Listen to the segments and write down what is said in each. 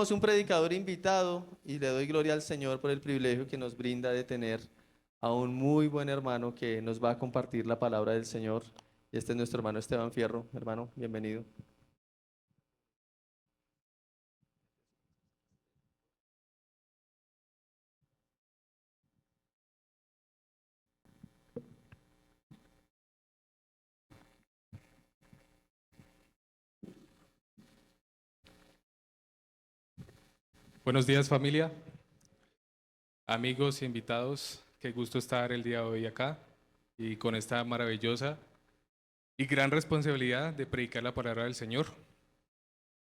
tenemos un predicador invitado y le doy gloria al Señor por el privilegio que nos brinda de tener a un muy buen hermano que nos va a compartir la palabra del Señor. Y este es nuestro hermano Esteban Fierro. Hermano, bienvenido. Buenos días, familia, amigos y invitados. Qué gusto estar el día de hoy acá y con esta maravillosa y gran responsabilidad de predicar la palabra del Señor.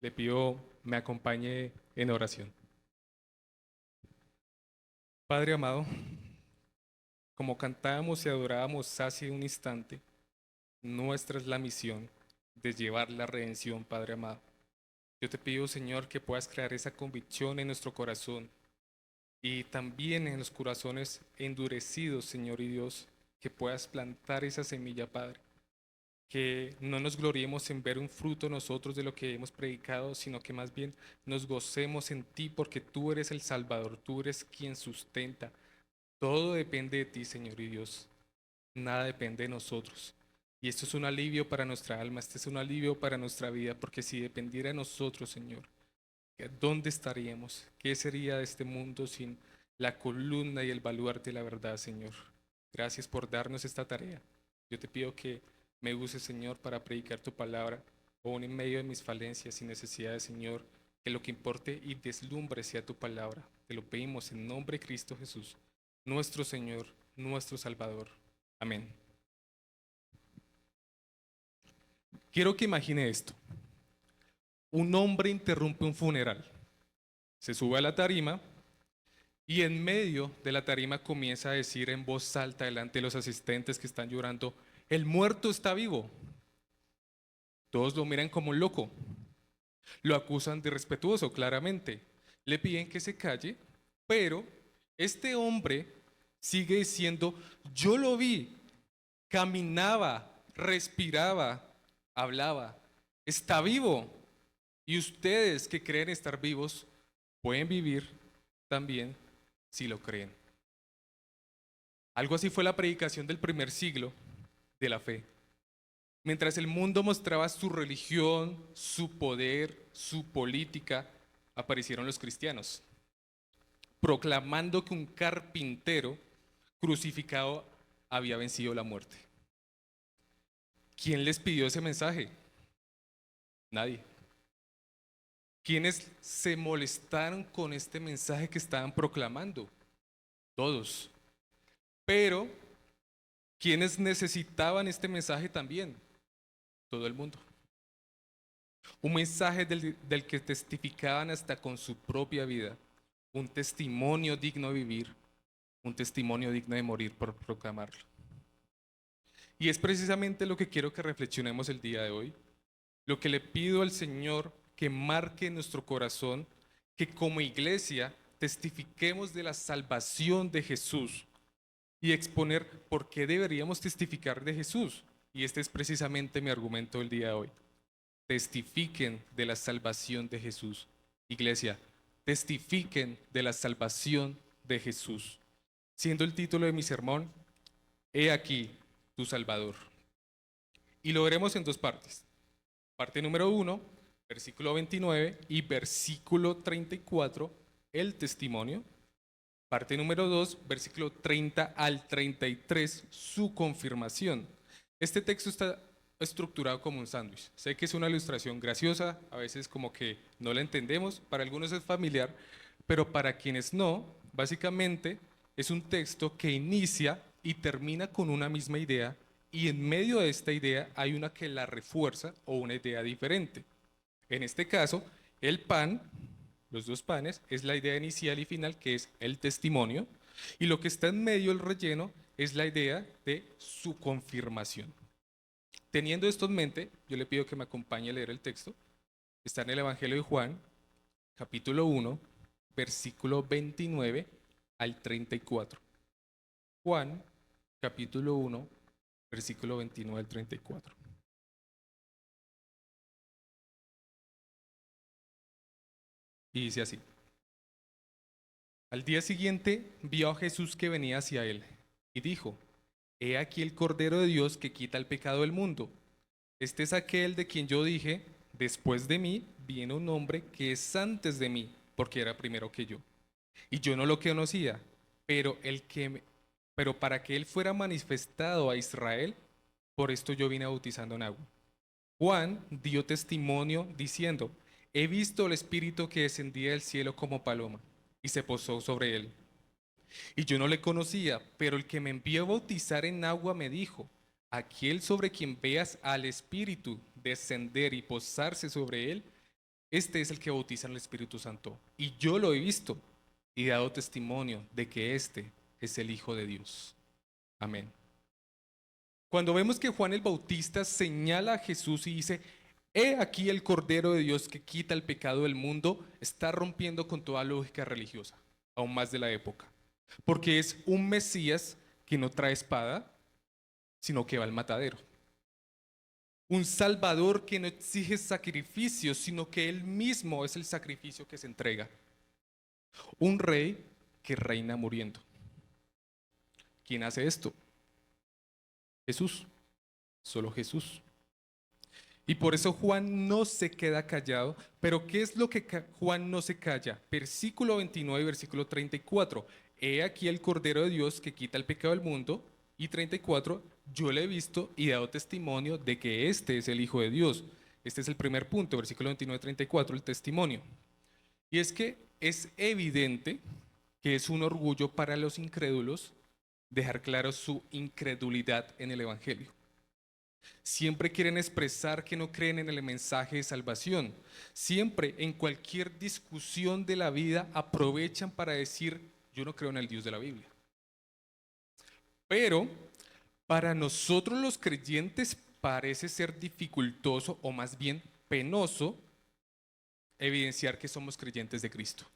Le pido me acompañe en oración. Padre amado, como cantábamos y adorábamos hace un instante, nuestra es la misión de llevar la redención, Padre amado. Yo te pido, Señor, que puedas crear esa convicción en nuestro corazón y también en los corazones endurecidos, Señor y Dios, que puedas plantar esa semilla, Padre. Que no nos gloriemos en ver un fruto nosotros de lo que hemos predicado, sino que más bien nos gocemos en ti porque tú eres el Salvador, tú eres quien sustenta. Todo depende de ti, Señor y Dios. Nada depende de nosotros. Y esto es un alivio para nuestra alma, este es un alivio para nuestra vida, porque si dependiera de nosotros, Señor, ¿dónde estaríamos? ¿Qué sería de este mundo sin la columna y el baluarte de la verdad, Señor? Gracias por darnos esta tarea. Yo te pido que me uses, Señor, para predicar tu palabra, aún en medio de mis falencias y necesidades, Señor, que lo que importe y deslumbre sea tu palabra. Te lo pedimos en nombre de Cristo Jesús, nuestro Señor, nuestro Salvador. Amén. Quiero que imagine esto. Un hombre interrumpe un funeral, se sube a la tarima y en medio de la tarima comienza a decir en voz alta delante de los asistentes que están llorando, el muerto está vivo. Todos lo miran como un loco, lo acusan de irrespetuoso, claramente. Le piden que se calle, pero este hombre sigue diciendo, yo lo vi, caminaba, respiraba, hablaba, está vivo. Y ustedes que creen estar vivos, pueden vivir también si lo creen. Algo así fue la predicación del primer siglo de la fe. Mientras el mundo mostraba su religión, su poder, su política, aparecieron los cristianos, proclamando que un carpintero crucificado había vencido la muerte. ¿Quién les pidió ese mensaje? Nadie. ¿Quiénes se molestaron con este mensaje que estaban proclamando? Todos. Pero, ¿quiénes necesitaban este mensaje también? Todo el mundo. Un mensaje del que testificaban hasta con su propia vida. Un testimonio digno de vivir. Un testimonio digno de morir por proclamarlo. Y es precisamente lo que quiero que reflexionemos el día de hoy. Lo que le pido al Señor que marque en nuestro corazón, que como iglesia testifiquemos de la salvación de Jesús y exponer por qué deberíamos testificar de Jesús. Y este es precisamente mi argumento del día de hoy. Testifiquen de la salvación de Jesús. Iglesia, testifiquen de la salvación de Jesús. Siendo el título de mi sermón, He aquí tu Salvador. Y lo veremos en dos partes. Parte número 1, versículo 29 y versículo 34, el testimonio. Parte número 2, versículo 30 al 33, su confirmación. Este texto está estructurado como un sándwich. Sé que es una ilustración graciosa, a veces como que no la entendemos, para algunos es familiar, pero para quienes no, básicamente es un texto que inicia y termina con una misma idea y en medio de esta idea hay una que la refuerza o una idea diferente. En este caso, el pan, los dos panes, es la idea inicial y final que es el testimonio, y lo que está en medio, el relleno, es la idea de su confirmación. Teniendo esto en mente, yo le pido que me acompañe a leer el texto. Está en el Evangelio de Juan, capítulo 1, versículo 29 al 34. Juan, capítulo 1, versículo 29 al 34. Y dice así: al día siguiente vio a Jesús que venía hacia él y dijo: he aquí el Cordero de Dios que quita el pecado del mundo. Este es aquel de quien yo dije: después de mí viene un hombre que es antes de mí, porque era primero que yo. Y yo no lo conocía, pero pero para que él fuera manifestado a Israel, por esto yo vine bautizando en agua. Juan dio testimonio diciendo: he visto el Espíritu que descendía del cielo como paloma y se posó sobre él. Y yo no le conocía, pero el que me envió a bautizar en agua me dijo: aquel sobre quien veas al Espíritu descender y posarse sobre él, este es el que bautiza en el Espíritu Santo. Y yo lo he visto y he dado testimonio de que este es el Hijo de Dios. Amén. Cuando vemos que Juan el Bautista señala a Jesús y dice: he aquí el Cordero de Dios que quita el pecado del mundo, está rompiendo con toda lógica religiosa, aún más de la época. Porque es un Mesías que no trae espada, sino que va al matadero. Un Salvador que no exige sacrificios, sino que Él mismo es el sacrificio que se entrega. Un rey que reina muriendo. ¿Quién hace esto? Jesús. Solo Jesús. Y por eso Juan no se queda callado. Pero ¿qué es lo que Juan no se calla? Versículo 29 y versículo 34. He aquí el Cordero de Dios que quita el pecado del mundo. Y 34, yo le he visto y he dado testimonio de que este es el Hijo de Dios. Este es el primer punto, versículo 29 y 34, el testimonio. Y es que es evidente que es un orgullo para los incrédulos dejar claro su incredulidad en el Evangelio. Siempre quieren expresar que no creen en el mensaje de salvación. Siempre, en cualquier discusión de la vida, aprovechan para decir: yo no creo en el Dios de la Biblia. Pero para nosotros los creyentes parece ser dificultoso, o más bien penoso, evidenciar que somos creyentes de Cristo.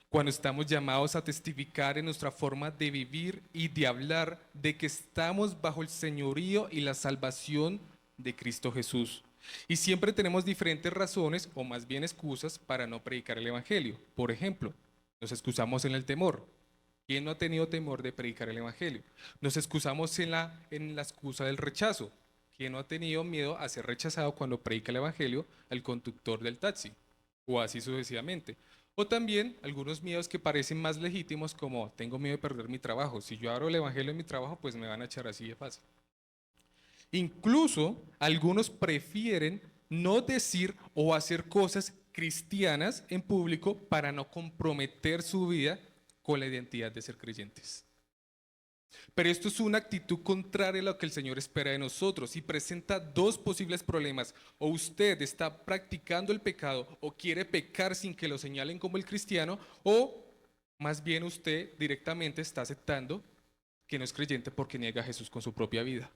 Cuando estamos llamados a testificar en nuestra forma de vivir y de hablar de que estamos bajo el señorío y la salvación de Cristo Jesús. Y siempre tenemos diferentes razones, o más bien excusas, para no predicar el Evangelio. Por ejemplo, nos excusamos en el temor. ¿Quién no ha tenido temor de predicar el Evangelio? Nos excusamos en la excusa del rechazo. ¿Quién no ha tenido miedo a ser rechazado cuando predica el Evangelio al conductor del taxi? O así sucesivamente. O también algunos miedos que parecen más legítimos, como: tengo miedo de perder mi trabajo. Si yo abro el Evangelio en mi trabajo, pues me van a echar así de fácil. Incluso algunos prefieren no decir o hacer cosas cristianas en público para no comprometer su vida con la identidad de ser creyentes. Pero esto es una actitud contraria a lo que el Señor espera de nosotros y presenta dos posibles problemas. O usted está practicando el pecado o quiere pecar sin que lo señalen como el cristiano, o más bien usted directamente está aceptando que no es creyente porque niega a Jesús con su propia vida.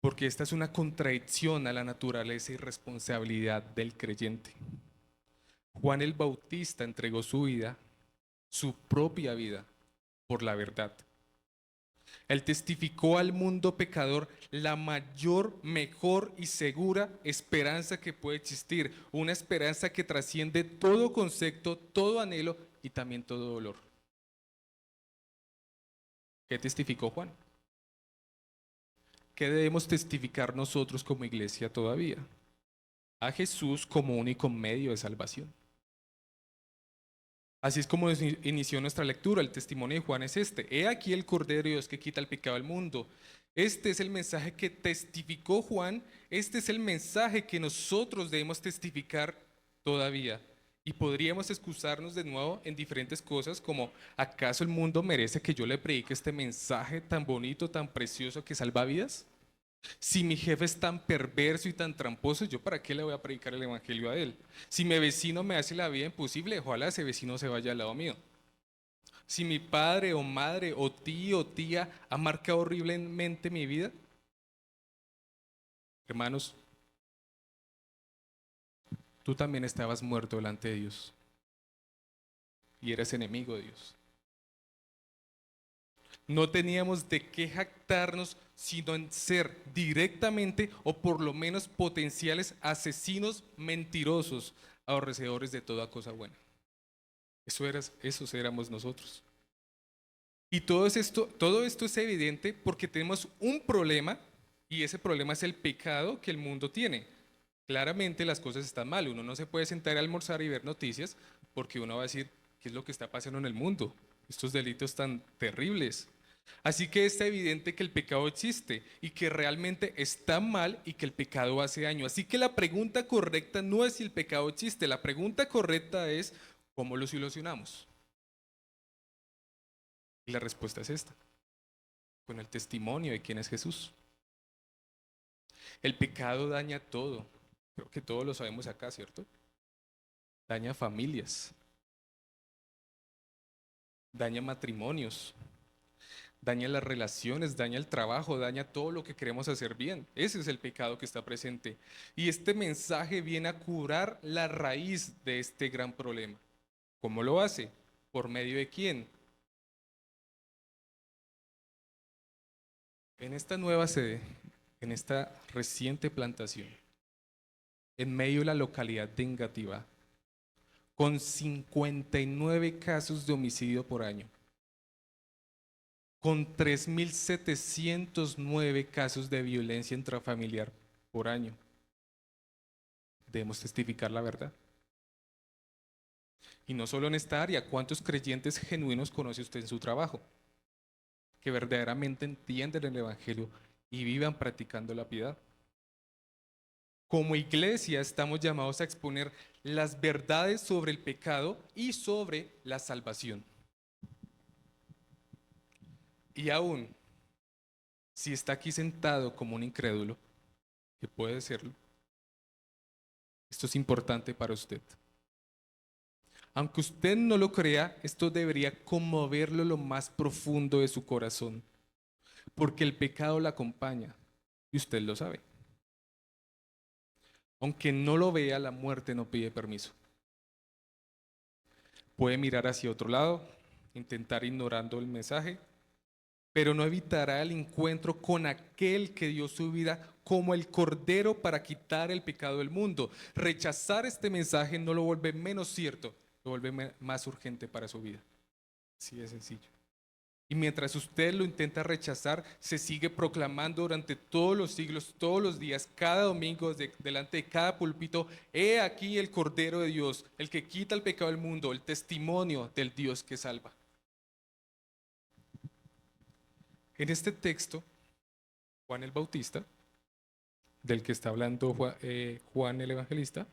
Porque esta es una contradicción a la naturaleza y responsabilidad del creyente. Juan el Bautista entregó su vida, su propia vida, por la verdad. Él testificó al mundo pecador la mayor, mejor y segura esperanza que puede existir. Una esperanza que trasciende todo concepto, todo anhelo y también todo dolor. ¿Qué testificó Juan? ¿Qué debemos testificar nosotros como iglesia todavía? A Jesús como único medio de salvación. Así es como inició nuestra lectura. El testimonio de Juan es este: he aquí el Cordero de Dios que quita el pecado del mundo. Este es el mensaje que testificó Juan. Este es el mensaje que nosotros debemos testificar todavía. Y podríamos excusarnos de nuevo en diferentes cosas, como: ¿acaso el mundo merece que yo le predique este mensaje tan bonito, tan precioso, que salva vidas? Si mi jefe es tan perverso y tan tramposo, ¿yo para qué le voy a predicar el evangelio a él? Si mi vecino me hace la vida imposible, ojalá ese vecino se vaya al lado mío. Si mi padre o madre o tío o tía ha marcado horriblemente mi vida, hermanos, tú también estabas muerto delante de Dios y eres enemigo de Dios. No teníamos de qué jactarnos, sino en ser directamente o por lo menos potenciales asesinos mentirosos, aborrecedores de toda cosa buena. Esos éramos nosotros. Y todo esto es evidente porque tenemos un problema y ese problema es el pecado que el mundo tiene. Claramente las cosas están mal. Uno no se puede sentar a almorzar y ver noticias porque uno va a decir, ¿qué es lo que está pasando en el mundo? Estos delitos tan terribles. Así que está evidente que el pecado existe y que realmente está mal y que el pecado hace daño. Así que la pregunta correcta no es si el pecado existe, la pregunta correcta es ¿cómo lo solucionamos? Y la respuesta es esta, con el testimonio de quién es Jesús. El pecado daña todo. Creo que todos lo sabemos acá, ¿cierto? Daña familias, daña matrimonios, daña las relaciones, daña el trabajo, daña todo lo que queremos hacer bien. Ese es el pecado que está presente. Y este mensaje viene a curar la raíz de este gran problema. ¿Cómo lo hace? ¿Por medio de quién? En esta nueva sede, en esta reciente plantación, en medio de la localidad de Engativá, con 59 casos de homicidio por año, con 3.709 casos de violencia intrafamiliar por año. Debemos testificar la verdad. Y no solo en esta área, ¿cuántos creyentes genuinos conoce usted en su trabajo? Que verdaderamente entienden el Evangelio y vivan practicando la piedad. Como iglesia estamos llamados a exponer las verdades sobre el pecado y sobre la salvación. Y aún, si está aquí sentado como un incrédulo, que puede serlo, esto es importante para usted. Aunque usted no lo crea, esto debería conmoverlo lo más profundo de su corazón, porque el pecado la acompaña y usted lo sabe. Aunque no lo vea, la muerte no pide permiso. Puede mirar hacia otro lado, intentar ignorando el mensaje, pero no evitará el encuentro con aquel que dio su vida como el cordero para quitar el pecado del mundo. Rechazar este mensaje no lo vuelve menos cierto, lo vuelve más urgente para su vida. Así de sencillo. Y mientras usted lo intenta rechazar, se sigue proclamando durante todos los siglos, todos los días, cada domingo, delante de cada púlpito, he aquí el Cordero de Dios, el que quita el pecado del mundo, el testimonio del Dios que salva. En este texto, Juan el Bautista, del que está hablando Juan el Evangelista,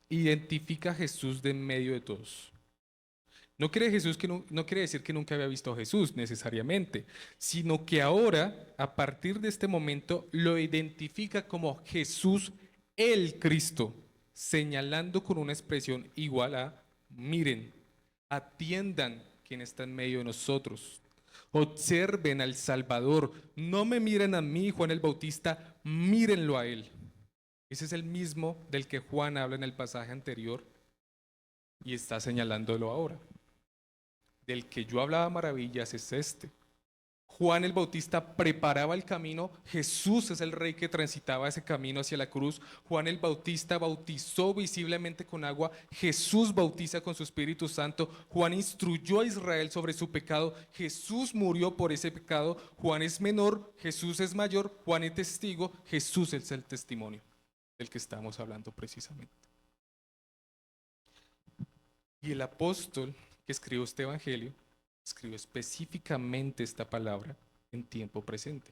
identifica a Jesús de en medio de todos. No quiere decir que nunca había visto a Jesús necesariamente, sino que ahora, a partir de este momento, lo identifica como Jesús el Cristo, señalando con una expresión igual a, miren, atiendan quien está en medio de nosotros, observen al Salvador, no me miren a mí, Juan el Bautista, mírenlo a él. Ese es el mismo del que Juan habla en el pasaje anterior y está señalándolo ahora. Del que yo hablaba maravillas es este. Juan el Bautista preparaba el camino, Jesús es el rey que transitaba ese camino hacia la cruz. Juan el Bautista bautizó visiblemente con agua, Jesús bautiza con su Espíritu Santo. Juan instruyó a Israel sobre su pecado, Jesús murió por ese pecado. Juan es menor, Jesús es mayor, Juan es testigo, Jesús es el testimonio del que estamos hablando precisamente. Y el apóstol que escribió este evangelio escribió específicamente esta palabra en tiempo presente.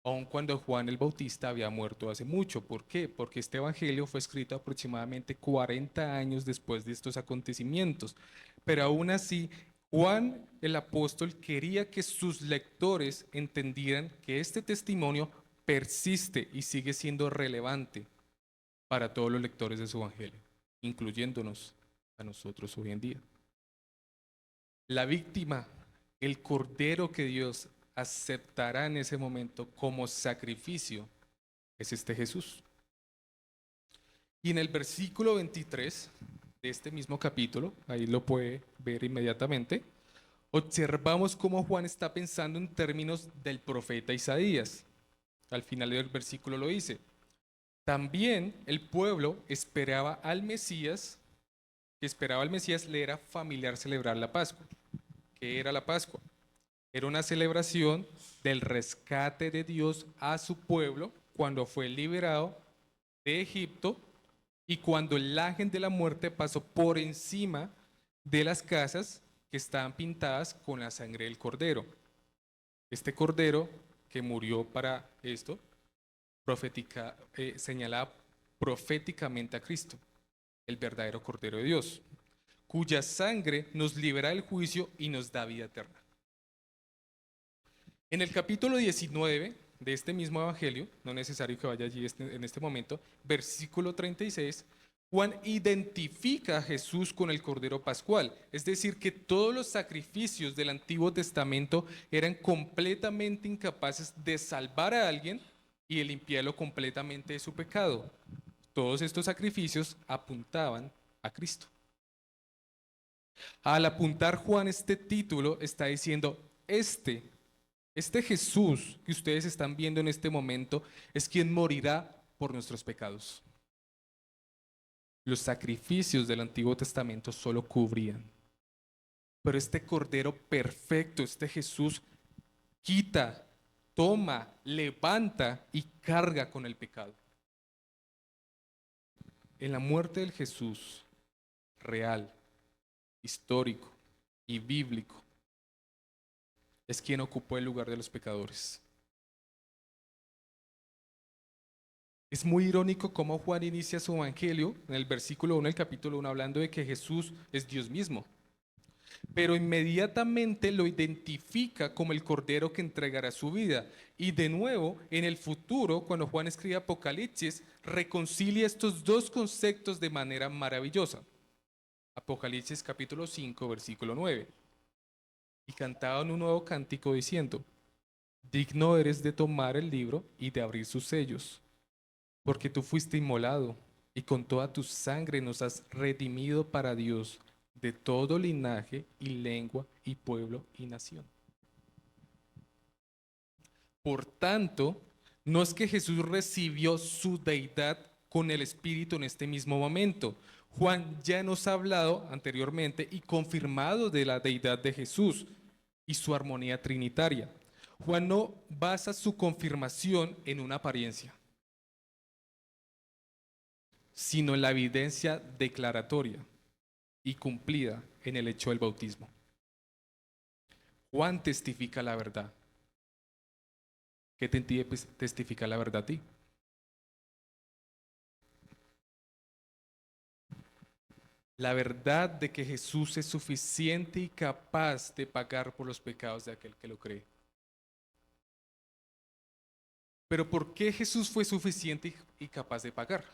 Aun cuando Juan el Bautista había muerto hace mucho. ¿Por qué? Porque este evangelio fue escrito aproximadamente 40 años después de estos acontecimientos. Pero aún así, Juan el apóstol quería que sus lectores entendieran que este testimonio persiste y sigue siendo relevante para todos los lectores de su evangelio, incluyéndonos a nosotros hoy en día. La víctima, el cordero que Dios aceptará en ese momento como sacrificio, es este Jesús. Y en el versículo 23 de este mismo capítulo, ahí lo puede ver inmediatamente, observamos cómo Juan está pensando en términos del profeta Isaías. Al final del versículo lo dice. También el pueblo esperaba al Mesías, le era familiar celebrar la Pascua. ¿Qué era la Pascua? Era una celebración del rescate de Dios a su pueblo cuando fue liberado de Egipto y cuando el ángel de la muerte pasó por encima de las casas que estaban pintadas con la sangre del cordero. Este cordero que murió para esto señalaba proféticamente a Cristo, el verdadero Cordero de Dios, cuya sangre nos libera del juicio y nos da vida eterna. En el capítulo 19 de este mismo evangelio, no es necesario que vaya allí en este momento, versículo 36, Juan identifica a Jesús con el Cordero Pascual, es decir, que todos los sacrificios del Antiguo Testamento eran completamente incapaces de salvar a alguien y de limpiarlo completamente de su pecado. Todos estos sacrificios apuntaban a Cristo. Al apuntar Juan este título, está diciendo, este Jesús que ustedes están viendo en este momento es quien morirá por nuestros pecados. Los sacrificios del Antiguo Testamento solo cubrían. Pero este Cordero perfecto, este Jesús, quita, toma, levanta y carga con el pecado. En la muerte del Jesús real, histórico y bíblico, es quien ocupó el lugar de los pecadores. Es muy irónico cómo Juan inicia su evangelio en el versículo 1 del capítulo 1 hablando de que Jesús es Dios mismo, pero inmediatamente lo identifica como el Cordero que entregará su vida. Y de nuevo, en el futuro, cuando Juan escribe Apocalipsis, reconcilia estos dos conceptos de manera maravillosa. Apocalipsis capítulo 5, versículo 9. Y cantaban un nuevo cántico diciendo, digno eres de tomar el libro y de abrir sus sellos, porque tú fuiste inmolado y con toda tu sangre nos has redimido para Dios de todo linaje y lengua y pueblo y nación. Por tanto, no es que Jesús recibió su deidad con el Espíritu en este mismo momento. Juan ya nos ha hablado anteriormente y confirmado de la deidad de Jesús y su armonía trinitaria. Juan no basa su confirmación en una apariencia, sino en la evidencia declaratoria y cumplida en el hecho del bautismo. Juan testifica la verdad. ¿Qué te impide testificar la verdad a ti? La verdad de que Jesús es suficiente y capaz de pagar por los pecados de aquel que lo cree. Pero ¿por qué Jesús fue suficiente y capaz de pagar?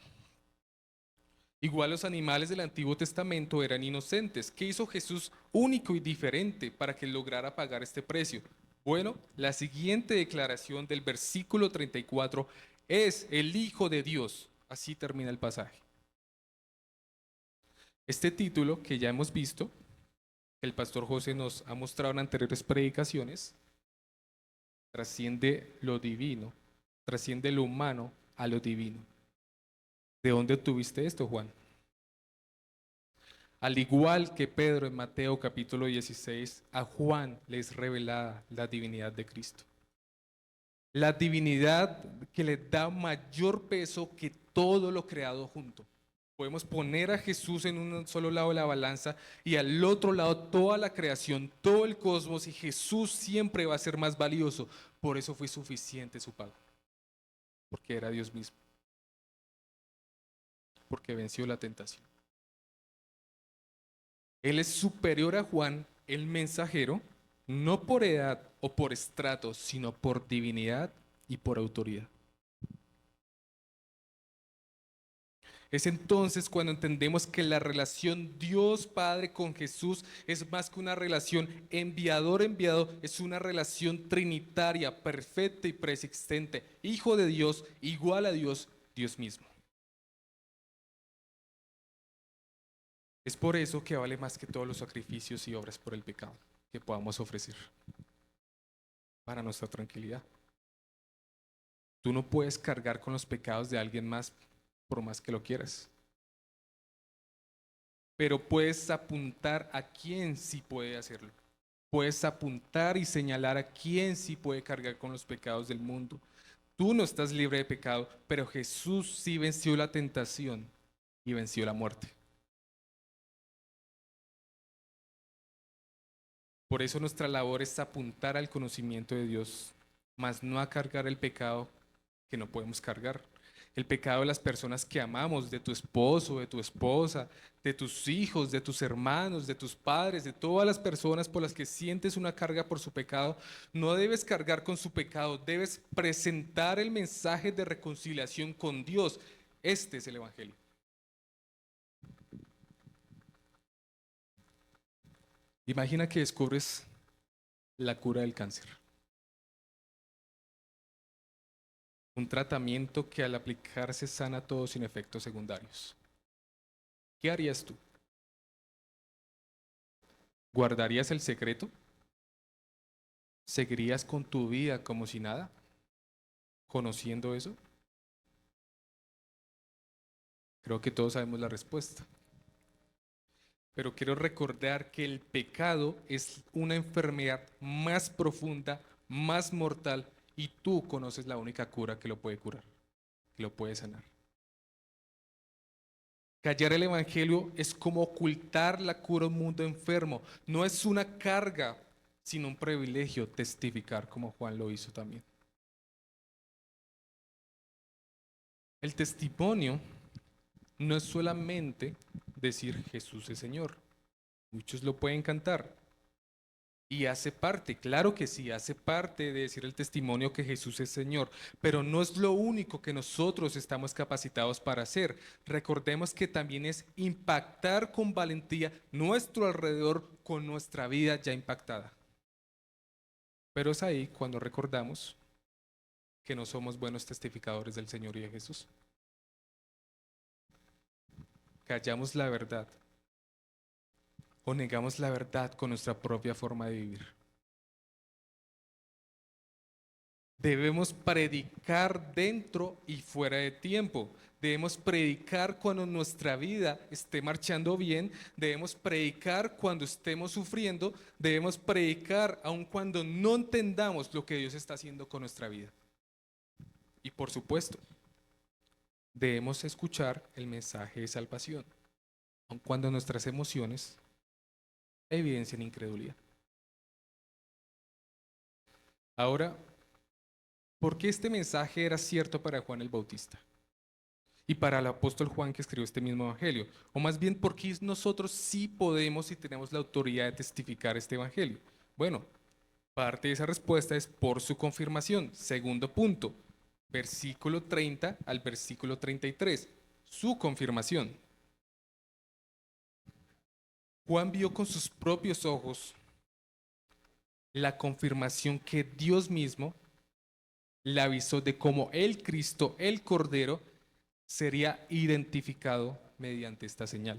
Igual los animales del Antiguo Testamento eran inocentes. ¿Qué hizo Jesús único y diferente para que lograra pagar este precio? Bueno, la siguiente declaración del versículo 34 es el Hijo de Dios. Así termina el pasaje. Este título que ya hemos visto, que el pastor José nos ha mostrado en anteriores predicaciones, trasciende lo divino, trasciende lo humano a lo divino. ¿De dónde obtuviste esto, Juan? Al igual que Pedro en Mateo capítulo 16, a Juan le es revelada la divinidad de Cristo. La divinidad que le da mayor peso que todo lo creado junto. Podemos poner a Jesús en un solo lado de la balanza y al otro lado toda la creación, todo el cosmos, y Jesús siempre va a ser más valioso. Por eso fue suficiente su pago, porque era Dios mismo, porque venció la tentación. Él es superior a Juan, el mensajero, no por edad o por estrato, sino por divinidad y por autoridad. Es entonces cuando entendemos que la relación Dios Padre con Jesús es más que una relación enviador-enviado, es una relación trinitaria, perfecta y preexistente. Hijo de Dios, igual a Dios, Dios mismo. Es por eso que vale más que todos los sacrificios y obras por el pecado, que podamos ofrecer para nuestra tranquilidad. Tú no puedes cargar con los pecados de alguien más por más que lo quieras, pero puedes apuntar a quién sí puede hacerlo. Puedes apuntar y señalar a quién sí puede cargar con los pecados del mundo. Tú no estás libre de pecado, pero Jesús sí venció la tentación y venció la muerte. Por eso nuestra labor es apuntar al conocimiento de Dios, mas no a cargar el pecado que no podemos cargar. El pecado de las personas que amamos, de tu esposo, de tu esposa, de tus hijos, de tus hermanos, de tus padres, de todas las personas por las que sientes una carga por su pecado. No debes cargar con su pecado, debes presentar el mensaje de reconciliación con Dios. Este es el Evangelio. Imagina que descubres la cura del cáncer. Un tratamiento que al aplicarse sana todo sin efectos secundarios. ¿Qué harías tú? ¿Guardarías el secreto? ¿Seguirías con tu vida como si nada, conociendo eso? Creo que todos sabemos la respuesta. Pero quiero recordar que el pecado es una enfermedad más profunda, más mortal, y tú conoces la única cura que lo puede curar, que lo puede sanar. Callar el Evangelio es como ocultar la cura a un mundo enfermo. No es una carga, sino un privilegio testificar como Juan lo hizo también. El testimonio no es solamente decir Jesús es Señor. Muchos lo pueden cantar. Y hace parte, claro que sí, hace parte de decir el testimonio que Jesús es Señor, pero no es lo único que nosotros estamos capacitados para hacer. Recordemos que también es impactar con valentía nuestro alrededor con nuestra vida ya impactada. Pero es ahí cuando recordamos que no somos buenos testificadores del Señor y de Jesús. Callamos la verdad o negamos la verdad con nuestra propia forma de vivir. Debemos predicar dentro y fuera de tiempo. Debemos predicar cuando nuestra vida esté marchando bien. Debemos predicar cuando estemos sufriendo. Debemos predicar aun cuando no entendamos lo que Dios está haciendo con nuestra vida. Y por supuesto, debemos escuchar el mensaje de salvación, aun cuando nuestras emociones evidencien incredulidad. Ahora, ¿por qué este mensaje era cierto para Juan el Bautista? Y para el apóstol Juan que escribió este mismo evangelio. O más bien, ¿por qué nosotros sí podemos y tenemos la autoridad de testificar este evangelio? Bueno, parte de esa respuesta es por su confirmación. Segundo punto, versículo 30 al versículo 33. Su confirmación. Juan vio con sus propios ojos la confirmación que Dios mismo le avisó de cómo el Cristo, el Cordero, sería identificado mediante esta señal.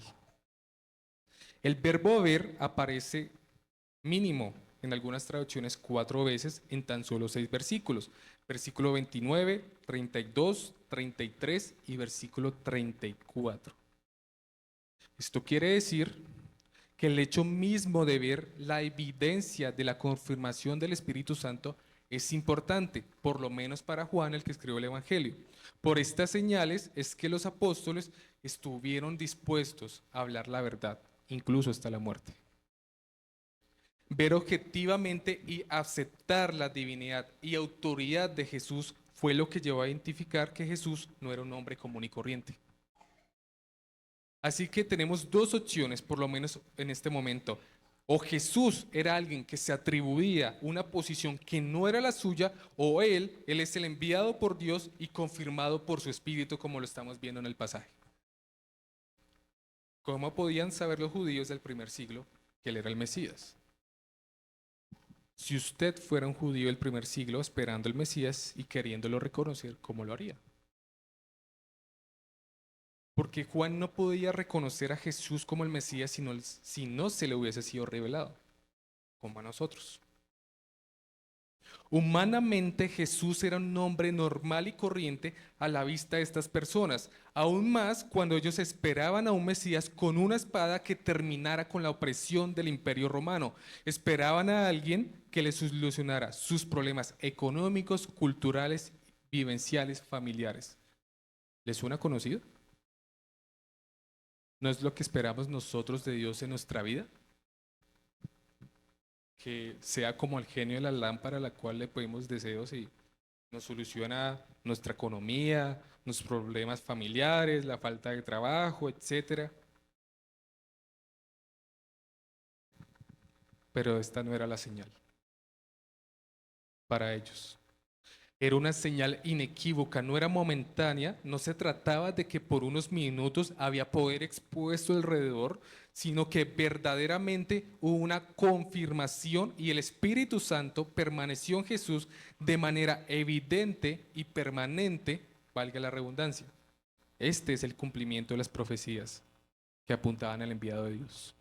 El verbo ver aparece mínimo en algunas traducciones 4 veces en tan solo 6 versículos. Versículo 29, 32, 33 y versículo 34. Esto quiere decir que el hecho mismo de ver la evidencia de la confirmación del Espíritu Santo es importante, por lo menos para Juan, el que escribió el Evangelio. Por estas señales es que los apóstoles estuvieron dispuestos a hablar la verdad, incluso hasta la muerte. Ver objetivamente y aceptar la divinidad y autoridad de Jesús fue lo que llevó a identificar que Jesús no era un hombre común y corriente. Así que tenemos dos opciones, por lo menos en este momento. O Jesús era alguien que se atribuía una posición que no era la suya, o él es el enviado por Dios y confirmado por su Espíritu, como lo estamos viendo en el pasaje. ¿Cómo podían saber los judíos del primer siglo que él era el Mesías? Si usted fuera un judío del primer siglo esperando el Mesías y queriéndolo reconocer, ¿cómo lo haría? Porque Juan no podía reconocer a Jesús como el Mesías si no se le hubiese sido revelado. como a nosotros. Humanamente Jesús era un hombre normal y corriente a la vista de estas personas, aún más cuando ellos esperaban a un Mesías con una espada que terminara con la opresión del Imperio Romano. Esperaban a alguien que les solucionara sus problemas económicos, culturales, vivenciales, familiares. ¿Les suena conocido? ¿No es lo que esperamos nosotros de Dios en nuestra vida? Que sea como el genio de la lámpara a la cual le pedimos deseos y nos soluciona nuestra economía, nuestros problemas familiares, la falta de trabajo, etcétera. Pero esta no era la señal para ellos. Era una señal inequívoca, no era momentánea, no se trataba de que por unos minutos había poder expuesto alrededor, sino que verdaderamente hubo una confirmación y el Espíritu Santo permaneció en Jesús de manera evidente y permanente, valga la redundancia. Este es el cumplimiento de las profecías que apuntaban al enviado de Dios.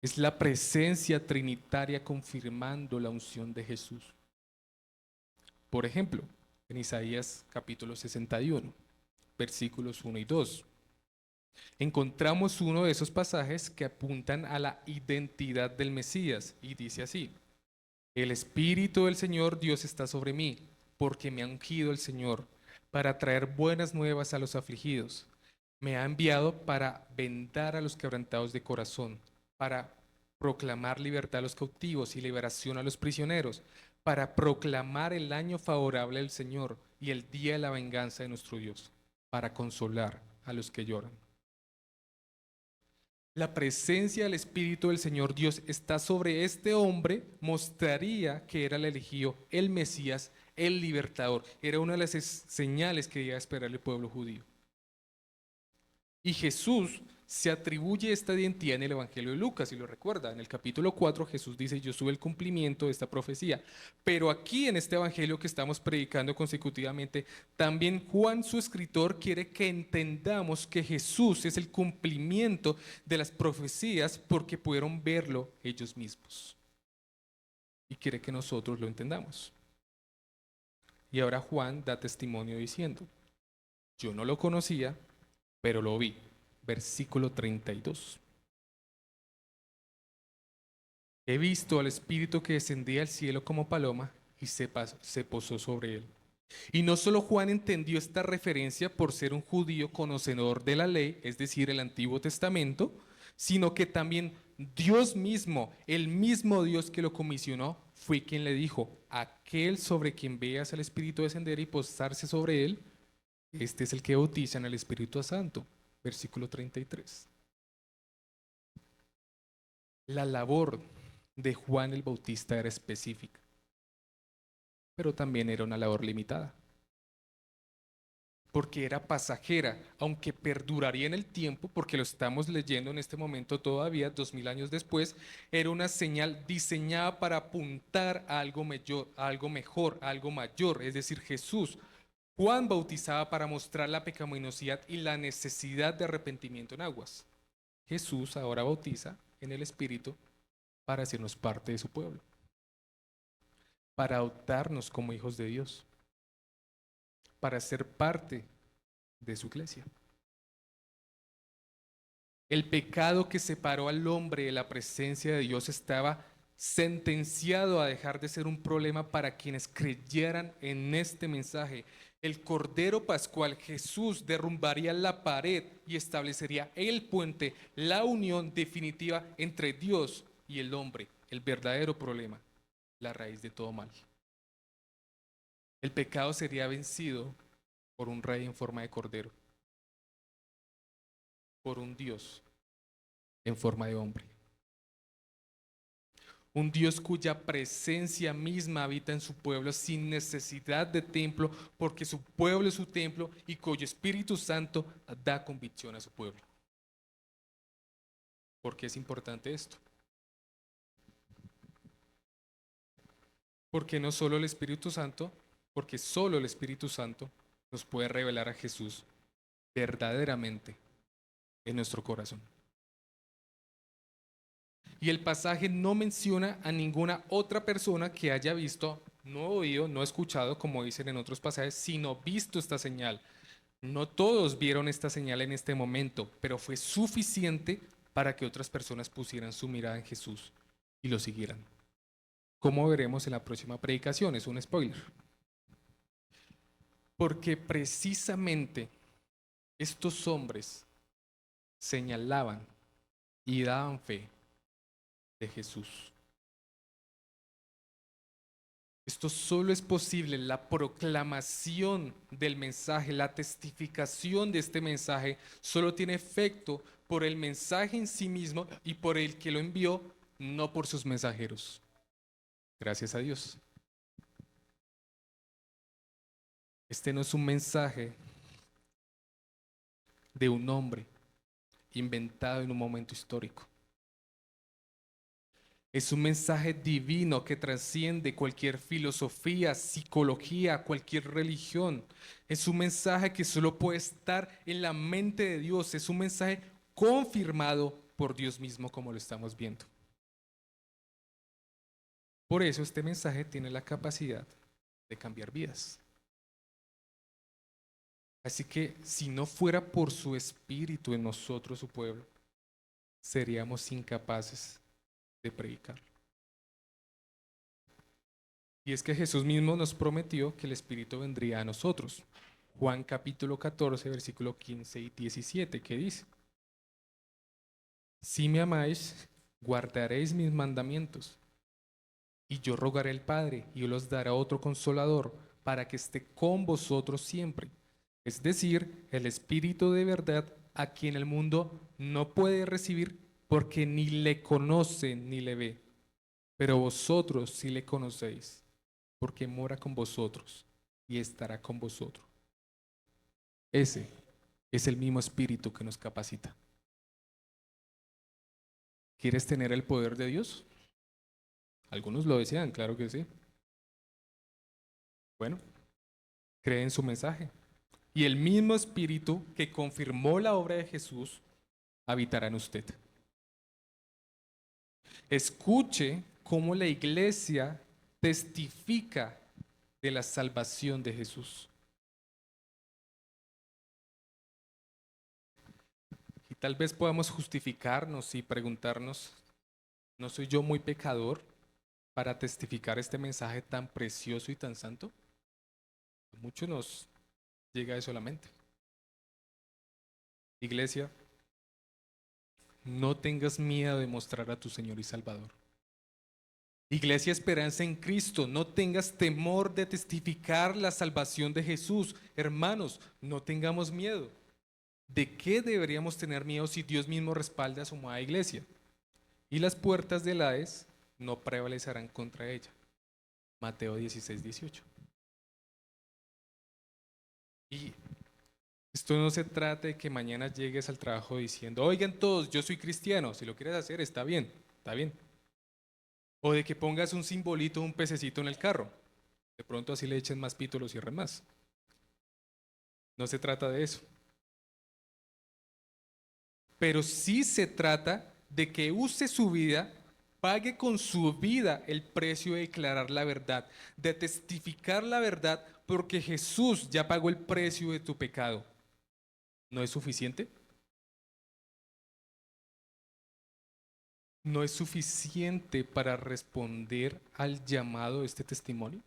Es la presencia trinitaria confirmando la unción de Jesús. Por ejemplo, en Isaías capítulo 61, versículos 1 y 2, encontramos uno de esos pasajes que apuntan a la identidad del Mesías y dice así: el Espíritu del Señor Dios está sobre mí, porque me ha ungido el Señor para traer buenas nuevas a los afligidos. Me ha enviado para vendar a los quebrantados de corazón, para proclamar libertad a los cautivos y liberación a los prisioneros, para proclamar el año favorable del Señor y el día de la venganza de nuestro Dios, para consolar a los que lloran. La presencia del Espíritu del Señor Dios está sobre este hombre, mostraría que era el elegido, el Mesías, el libertador. Era una de las señales que debía esperar el pueblo judío. Y Jesús se atribuye esta identidad en el Evangelio de Lucas, si lo recuerda. En el capítulo 4 Jesús dice: yo soy el cumplimiento de esta profecía. Pero aquí en este Evangelio que estamos predicando consecutivamente, también Juan, su escritor, quiere que entendamos que Jesús es el cumplimiento de las profecías porque pudieron verlo ellos mismos. Y quiere que nosotros lo entendamos. Y ahora Juan da testimonio diciendo: yo no lo conocía, pero lo vi. Versículo 32. He visto al Espíritu que descendía del cielo como paloma y se posó sobre él. Y no solo Juan entendió esta referencia por ser un judío conocedor de la ley, es decir, el Antiguo Testamento, sino que también Dios mismo, el mismo Dios que lo comisionó, fue quien le dijo: aquel sobre quien veas al Espíritu descender y posarse sobre él, este es el que bautiza en el Espíritu Santo. Versículo 33. La labor de Juan el Bautista era específica, pero también era una labor limitada, porque era pasajera, aunque perduraría en el tiempo, porque lo estamos leyendo en este momento todavía, 2000 años después. Era una señal diseñada para apuntar a algo mayor, a algo mejor, a algo mayor, es decir, Jesús. Juan bautizaba para mostrar la pecaminosidad y la necesidad de arrepentimiento en aguas. Jesús ahora bautiza en el Espíritu para hacernos parte de su pueblo, para adoptarnos como hijos de Dios, para ser parte de su iglesia. El pecado que separó al hombre de la presencia de Dios estaba sentenciado a dejar de ser un problema para quienes creyeran en este mensaje. El Cordero Pascual, Jesús, derrumbaría la pared y establecería el puente, la unión definitiva entre Dios y el hombre, el verdadero problema, la raíz de todo mal. El pecado sería vencido por un rey en forma de cordero, por un Dios en forma de hombre. Un Dios cuya presencia misma habita en su pueblo sin necesidad de templo, porque su pueblo es su templo y cuyo Espíritu Santo da convicción a su pueblo. ¿Por qué es importante esto? Porque no solo el Espíritu Santo, porque solo el Espíritu Santo nos puede revelar a Jesús verdaderamente en nuestro corazón. Y el pasaje no menciona a ninguna otra persona que haya visto, no oído, no escuchado, como dicen en otros pasajes, sino visto esta señal. No todos vieron esta señal en este momento, pero fue suficiente para que otras personas pusieran su mirada en Jesús y lo siguieran. Como veremos en la próxima predicación, es un spoiler. Porque precisamente estos hombres señalaban y daban fe de Jesús. Esto solo es posible, la proclamación del mensaje, la testificación de este mensaje, solo tiene efecto por el mensaje en sí mismo y por el que lo envió, no por sus mensajeros. Gracias a Dios. Este no es un mensaje de un hombre inventado en un momento histórico. Es un mensaje divino que trasciende cualquier filosofía, psicología, cualquier religión. Es un mensaje que solo puede estar en la mente de Dios. Es un mensaje confirmado por Dios mismo, como lo estamos viendo. Por eso este mensaje tiene la capacidad de cambiar vidas. Así que si no fuera por su espíritu en nosotros, su pueblo, seríamos incapaces de predicar. Y es que Jesús mismo nos prometió que el Espíritu vendría a nosotros. Juan capítulo 14, versículo 15 y 17, que dice: Si me amáis, guardaréis mis mandamientos. Y yo rogaré al Padre, y Él os dará otro consolador, para que esté con vosotros siempre. Es decir, el Espíritu de verdad, a quien el mundo no puede recibir, porque ni le conoce ni le ve. Pero vosotros sí le conocéis, porque mora con vosotros y estará con vosotros. Ese es el mismo Espíritu que nos capacita. ¿Quieres tener el poder de Dios? Algunos lo desean, claro que sí. Bueno, cree en su mensaje. Y el mismo Espíritu que confirmó la obra de Jesús habitará en usted. Escuche cómo la iglesia testifica de la salvación de Jesús. Y tal vez podamos justificarnos y preguntarnos, ¿no soy yo muy pecador para testificar este mensaje tan precioso y tan santo? A muchos nos llega eso a la mente. Iglesia, no tengas miedo de mostrar a tu Señor y Salvador. Iglesia Esperanza en Cristo, no tengas temor de testificar la salvación de Jesús. Hermanos, no tengamos miedo. ¿De qué deberíamos tener miedo si Dios mismo respalda a su amada iglesia? Y las puertas del Hades no prevalecerán contra ella. Mateo 16, 18. Y esto no se trata de que mañana llegues al trabajo diciendo, oigan todos, yo soy cristiano, si lo quieres hacer está bien, está bien. O de que pongas un simbolito, un pececito en el carro. De pronto así le echen más pito, lo cierren más. No se trata de eso. Pero sí se trata de que use su vida, pague con su vida el precio de declarar la verdad, de testificar la verdad, porque Jesús ya pagó el precio de tu pecado. ¿No es suficiente? ¿No es suficiente para responder al llamado de este testimonio?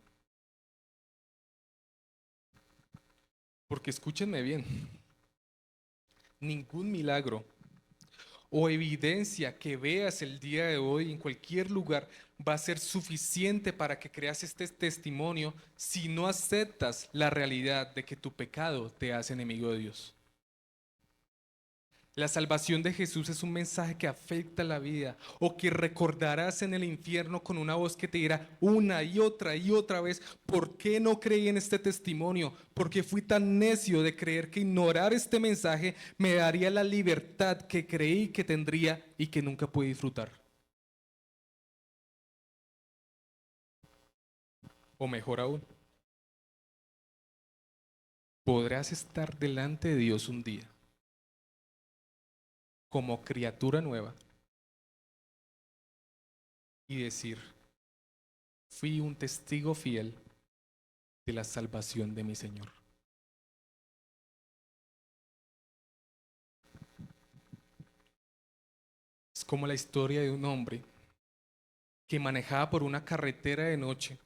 Porque escúchenme bien, ningún milagro o evidencia que veas el día de hoy en cualquier lugar va a ser suficiente para que creas este testimonio si no aceptas la realidad de que tu pecado te hace enemigo de Dios. La salvación de Jesús es un mensaje que afecta la vida o que recordarás en el infierno con una voz que te dirá una y otra vez, ¿por qué no creí en este testimonio? Porque fui tan necio de creer que ignorar este mensaje me daría la libertad que creí que tendría y que nunca pude disfrutar. O mejor aún, podrás estar delante de Dios un día como criatura nueva, y decir, fui un testigo fiel de la salvación de mi Señor. Es como la historia de un hombre que manejaba por una carretera de noche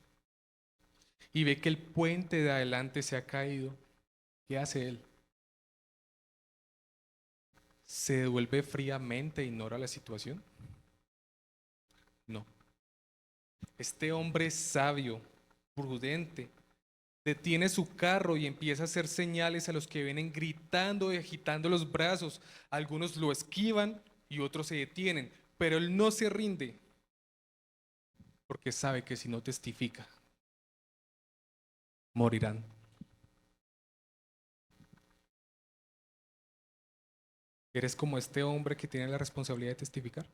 y ve que el puente de adelante se ha caído. ¿Qué hace él? ¿Se devuelve fríamente e ignora la situación? No. Este hombre sabio, prudente, detiene su carro y empieza a hacer señales a los que vienen gritando y agitando los brazos. Algunos lo esquivan y otros se detienen, pero él no se rinde porque sabe que si no testifica, morirán. ¿Eres como este hombre que tiene la responsabilidad de testificar?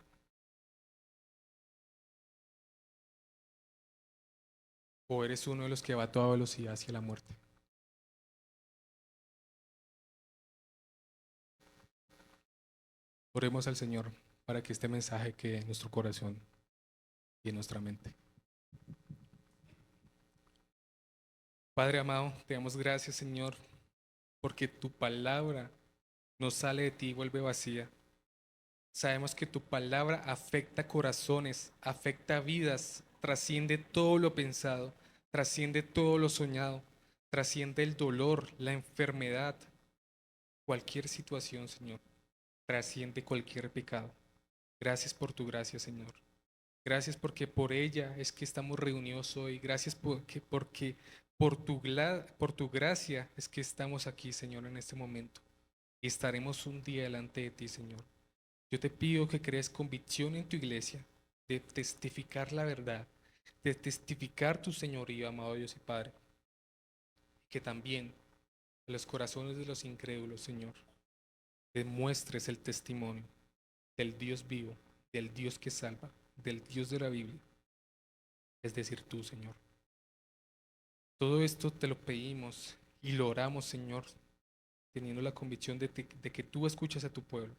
¿O eres uno de los que va a toda velocidad hacia la muerte? Oremos al Señor para que este mensaje quede en nuestro corazón y en nuestra mente. Padre amado, te damos gracias, Señor, porque tu palabra no sale de ti y vuelve vacía. Sabemos que tu palabra afecta corazones, afecta vidas, trasciende todo lo pensado, trasciende todo lo soñado, trasciende el dolor, la enfermedad, cualquier situación, Señor, trasciende cualquier pecado. Gracias por tu gracia, Señor. Gracias porque por ella es que estamos reunidos hoy. Gracias porque por tu gracia es que estamos aquí, Señor, en este momento. Y estaremos un día delante de ti, Señor. Yo te pido que crees convicción en tu iglesia, de testificar la verdad, de testificar tu señorío, amado Dios y Padre. Que también en los corazones de los incrédulos, Señor, demuestres el testimonio del Dios vivo, del Dios que salva, del Dios de la Biblia, es decir, tú, Señor. Todo esto te lo pedimos y lo oramos, Señor, teniendo la convicción de que tú escuchas a tu pueblo,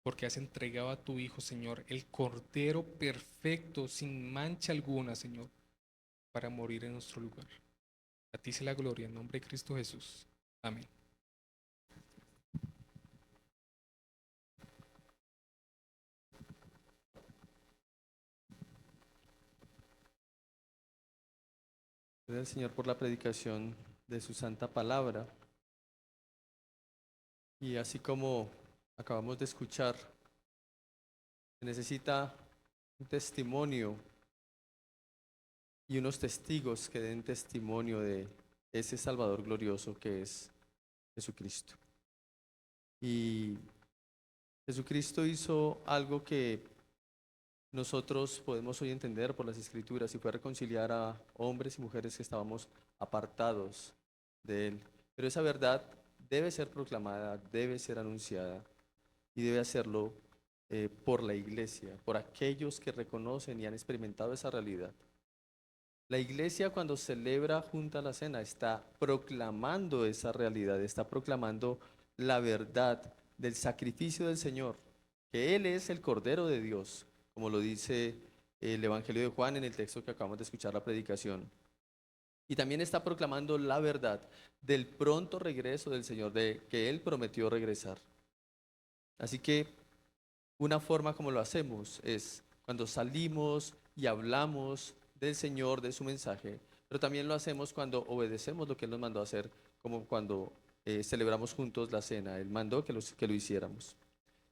porque has entregado a tu Hijo, Señor, el Cordero perfecto, sin mancha alguna, Señor, para morir en nuestro lugar. A ti sea la gloria, en nombre de Cristo Jesús. Amén. Gracias al Señor por la predicación de su santa palabra. Y así como acabamos de escuchar, se necesita un testimonio y unos testigos que den testimonio de ese Salvador glorioso que es Jesucristo. Y Jesucristo hizo algo que nosotros podemos hoy entender por las Escrituras y fue reconciliar a hombres y mujeres que estábamos apartados de Él. Pero esa verdad debe ser proclamada, debe ser anunciada y debe hacerlo por la iglesia, por aquellos que reconocen y han experimentado esa realidad. La iglesia cuando celebra junta la cena está proclamando esa realidad, está proclamando la verdad del sacrificio del Señor, que Él es el Cordero de Dios, como lo dice el Evangelio de Juan en el texto que acabamos de escuchar la predicación. Y también está proclamando la verdad del pronto regreso del Señor, de que Él prometió regresar. Así que una forma como lo hacemos es cuando salimos y hablamos del Señor, de su mensaje, pero también lo hacemos cuando obedecemos lo que Él nos mandó a hacer, como cuando celebramos juntos la cena. Él mandó que lo hiciéramos.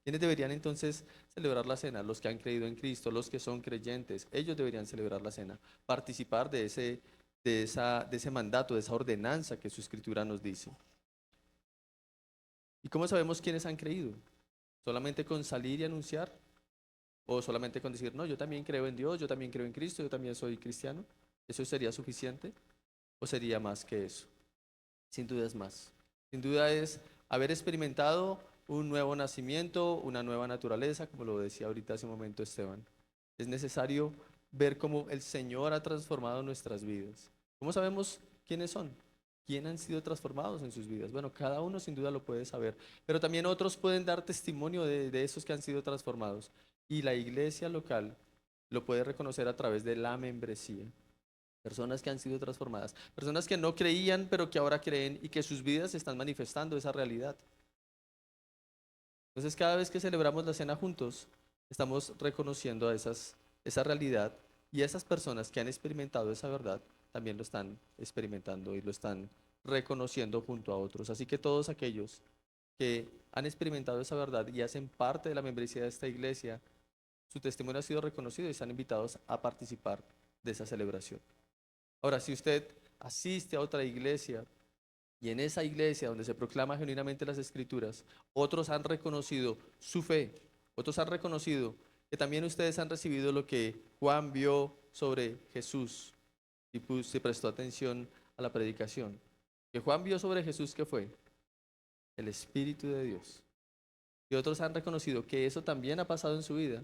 ¿Quiénes deberían entonces celebrar la cena? Los que han creído en Cristo, los que son creyentes. Ellos deberían celebrar la cena, participar de ese mandato, de esa ordenanza que su escritura nos dice. ¿Y cómo sabemos quiénes han creído? ¿Solamente con salir y anunciar? ¿O solamente con decir, no, yo también creo en Dios, yo también creo en Cristo, yo también soy cristiano? ¿Eso sería suficiente? ¿O sería más que eso? Sin duda es más. Sin duda es haber experimentado un nuevo nacimiento, una nueva naturaleza, como lo decía ahorita hace un momento Esteban. Es necesario ver cómo el Señor ha transformado nuestras vidas. ¿Cómo sabemos quiénes son? ¿Quién han sido transformados en sus vidas? Bueno, cada uno sin duda lo puede saber, pero también otros pueden dar testimonio de esos que han sido transformados. Y la iglesia local Lo puede reconocer a través de la membresía. Personas que han sido transformadas, personas que no creían pero que ahora creen y que sus vidas están manifestando esa realidad. Entonces cada vez que celebramos la cena juntos, estamos reconociendo esa realidad y esas personas que han experimentado esa verdad también lo están experimentando y lo están reconociendo junto a otros. Así que todos aquellos que han experimentado esa verdad y hacen parte de la membresía de esta iglesia, su testimonio ha sido reconocido y están invitados a participar de esa celebración. Ahora, si usted asiste a otra iglesia y en esa iglesia donde se proclama genuinamente las escrituras, otros han reconocido su fe, otros han reconocido que también ustedes han recibido lo que Juan vio sobre Jesús y si prestó atención a la predicación. Que Juan vio sobre Jesús, ¿qué fue? El Espíritu de Dios. Y otros han reconocido que eso también ha pasado en su vida,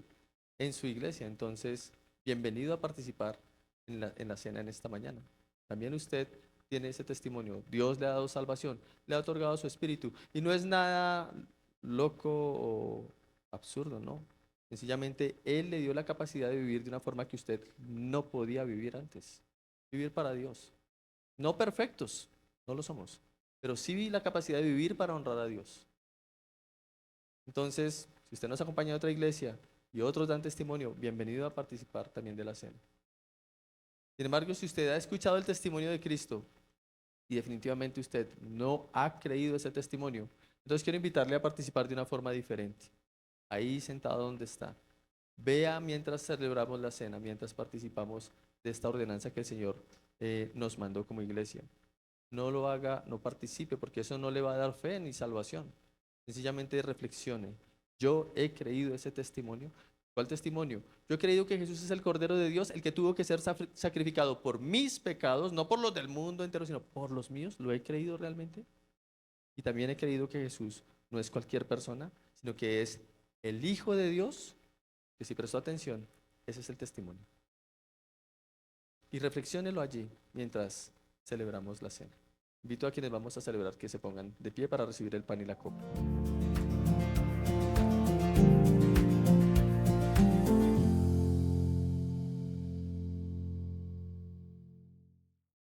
en su iglesia. Entonces, bienvenido a participar en la cena en esta mañana. También usted tiene ese testimonio. Dios le ha dado salvación, le ha otorgado su espíritu. Y no es nada loco o absurdo, ¿no? Sencillamente, Él le dio la capacidad de vivir de una forma que usted no podía vivir antes. Vivir para Dios. No perfectos, no lo somos, pero sí la capacidad de vivir para honrar a Dios. Entonces, si usted nos acompaña a otra iglesia y otros dan testimonio, bienvenido a participar también de la cena. Sin embargo, si usted ha escuchado el testimonio de Cristo y definitivamente usted no ha creído ese testimonio, entonces quiero invitarle a participar de una forma diferente. Ahí sentado donde está. Vea mientras celebramos la cena, mientras participamos de esta ordenanza que el Señor nos mandó como iglesia. No lo haga, no participe, porque eso no le va a dar fe ni salvación. Sencillamente reflexione. Yo he creído ese testimonio. ¿Cuál testimonio? Yo he creído que Jesús es el Cordero de Dios, el que tuvo que ser sacrificado por mis pecados, no por los del mundo entero, sino por los míos. ¿Lo he creído realmente? Y también he creído que Jesús no es cualquier persona, sino que es el Hijo de Dios, que si prestó atención, ese es el testimonio. Y reflexiónelo allí mientras celebramos la cena. Invito a quienes vamos a celebrar que se pongan de pie para recibir el pan y la copa.